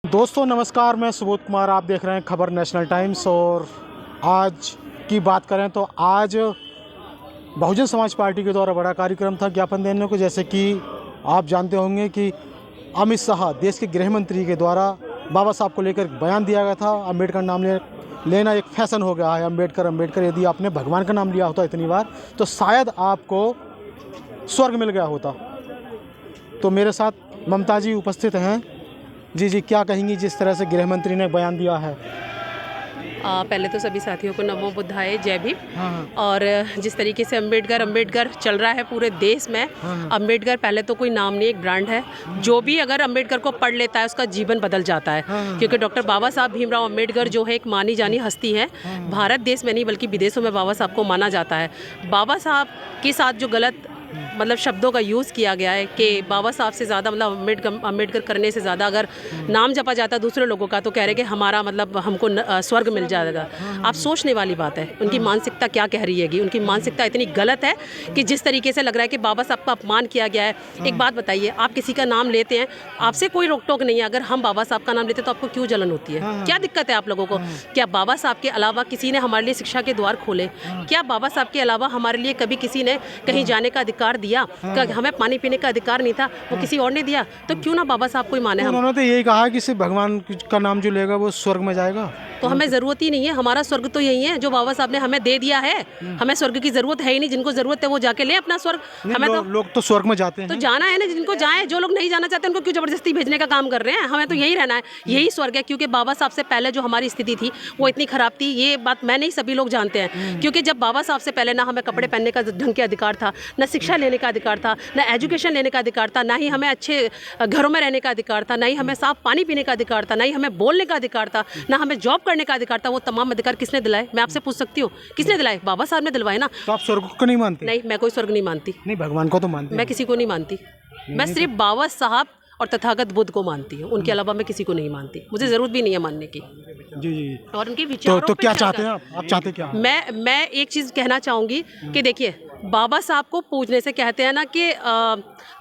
दोस्तों नमस्कार, मैं सुबोध कुमार। आप देख रहे हैं खबर नेशनल टाइम्स। और आज की बात करें तो आज बहुजन समाज पार्टी के द्वारा बड़ा कार्यक्रम था ज्ञापन देने को। जैसे कि आप जानते होंगे कि अमित शाह देश के गृह मंत्री के द्वारा बाबा साहब को लेकर बयान दिया गया था। अम्बेडकर नाम लेना एक फैशन हो गया है। अम्बेडकर यदि आपने भगवान का नाम लिया होता इतनी बार तो शायद आपको स्वर्ग मिल गया होता। तो मेरे साथ ममता जी उपस्थित हैं। जी, क्या कहेंगी जिस तरह से गृह मंत्री ने बयान दिया है? पहले तो सभी साथियों को नमो बुद्धाय, जय भीम। हाँ। और जिस तरीके से अम्बेडकर चल रहा है पूरे देश में, अम्बेडकर पहले तो कोई नाम नहीं, एक ब्रांड है। जो भी अगर अम्बेडकर को पढ़ लेता है उसका जीवन बदल जाता है। क्योंकि डॉक्टर बाबा साहब भीमराव अम्बेडकर जो है एक मानी जानी हस्ती है। भारत देश में नहीं बल्कि विदेशों में बाबा साहब को माना जाता है। बाबा साहब के साथ जो गलत शब्दों का यूज़ किया गया है कि बाबा साहब से ज़्यादा अम्बेडकर करने से ज़्यादा अगर नाम जपा जाता है दूसरे लोगों का तो कह रहे कि हमारा हमको स्वर्ग मिल जाएगा। आप सोचने वाली बात है उनकी मानसिकता क्या कह रही है। उनकी मानसिकता इतनी गलत है कि जिस तरीके से लग रहा है कि बाबा साहब का अपमान किया गया है। एक बात बताइए, आप किसी का नाम लेते हैं, आपसे कोई रोक टोक नहीं है। अगर हम बाबा साहब का नाम लेते हैं तो आपको क्यों जलन होती है? क्या दिक्कत है आप लोगों को? क्या बाबा साहब के अलावा किसी ने हमारे लिए शिक्षा के द्वार खोले? क्या बाबा साहब के अलावा हमारे लिए कभी किसी ने कहीं जाने का अधिकार दिया? हमें पानी पीने का अधिकार नहीं था, वो किसी और ने दिया? तो क्यों ना बाबा साहब को ही माने हम। उन्होंने तो यही कहा कि सिर्फ भगवान का नाम जो लेगा वो स्वर्ग में जाएगा। तो हमें ज़रूरत ही नहीं है, हमारा स्वर्ग तो यही है जो बाबा साहब ने हमें दे दिया है। हमें स्वर्ग की ज़रूरत है ही नहीं। जिनको ज़रूरत है वो जाके ले अपना स्वर्ग। हमें लोग तो स्वर्ग में जाते हैं। तो जाना है ना, जिनको जाए। जो लोग नहीं जाना चाहते उनको क्यों ज़बरदस्ती भेजने का काम कर रहे हैं? हमें तो यही रहना है, यही स्वर्ग है। क्योंकि बाबा साहब से पहले जो हमारी स्थिति थी वो इतनी ख़राब थी, ये बात मैं नहीं सभी लोग जानते हैं। क्योंकि जब बाबा साहब से पहले ना हमें कपड़े पहनने का ढंग के अधिकार था, ना शिक्षा लेने का अधिकार था, ना एजुकेशन लेने का अधिकार था, ना ही हमें अच्छे घरों में रहने का अधिकार था, ना ही हमें साफ पानी पीने का अधिकार था, ना ही हमें बोलने का अधिकार था, ना हमें जॉब करने का अधिकार था। वो तमाम अधिकार किसने दिलाए? मैं आपसे पूछ सकती हूँ, किसने दिलाए? बाबा साहब ने दिलवाए ना। तो आप स्वर्ग को नहीं मानते? नहीं, मैं कोई स्वर्ग नहीं मानती। नहीं, भगवान को तो मानते। मैं किसी को नहीं मानती। मैं सिर्फ बाबा साहब और तथागत बुद्ध को मानती हूँ। उनके अलावा मैं किसी को नहीं मानती। मुझे ज़रूरत भी नहीं है मानने की। जी। और उनके विचारों तो पे क्या चाहते हैं आप चाहते क्या? मैं एक चीज़ कहना चाहूँगी कि देखिए, बाबा साहब को पूजने से कहते हैं ना कि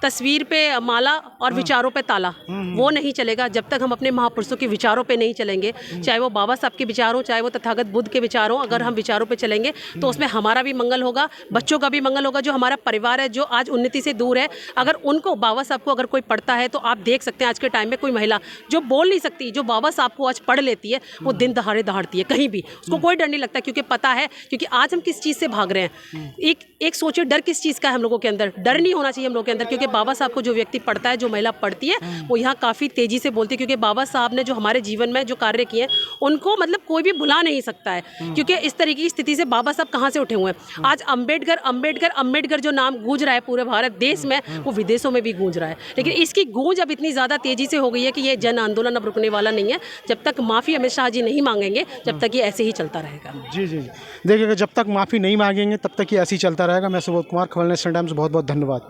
तस्वीर पे माला और विचारों पे ताला, वो नहीं चलेगा जब तक हम अपने महापुरुषों के विचारों पे नहीं चलेंगे। चाहे वो बाबा साहब के विचार हो, चाहे वो तथागत बुद्ध के विचार हो, अगर हम विचारों पे चलेंगे तो उसमें हमारा भी मंगल होगा, बच्चों का भी मंगल होगा। जो हमारा परिवार है जो आज उन्नति से दूर है, अगर उनको बाबा साहब को अगर कोई पढ़ता है तो आप देख सकते हैं आज के टाइम में कोई महिला जो बोल नहीं सकती, जो बाबा साहब को आज पढ़ लेती है, वो दिन दहाड़ती है कहीं भी। उसको कोई डर नहीं लगता क्योंकि पता है, क्योंकि आज हम किस चीज़ से भाग रहे हैं। एक सोचिए, डर किस चीज़ का है हम लोगों के अंदर? डर नहीं होना चाहिए हम लोगों के अंदर। क्योंकि बाबा साहब को जो व्यक्ति पढ़ता है, जो महिला पढ़ती है, वो यहाँ काफ़ी तेज़ी से बोलती है। क्योंकि बाबा साहब ने जो हमारे जीवन में जो कार्य किए उनको कोई भी भुला नहीं सकता है। क्योंकि इस तरीके की स्थिति से बाबा साहब कहाँ से उठे हुए हैं? आज अम्बेडकर जो नाम गूंज रहा है पूरे भारत देश में, वो विदेशों में भी गूंज रहा है। लेकिन इसकी गूंज अब इतनी ज़्यादा तेज़ी से हो गई है कि ये जन आंदोलन अब रुकने वाला नहीं है। जब तक माफ़ी अमित शाह जी नहीं मांगेंगे जब तक ये ऐसे ही चलता रहेगा। जी। देखिएगा, जब तक माफ़ी नहीं मांगेंगे तब तक ये ऐसे ही चलता रहेगा। मैं सुबोध कुमार, खबर नेशनल टाइम्स, बहुत बहुत धन्यवाद।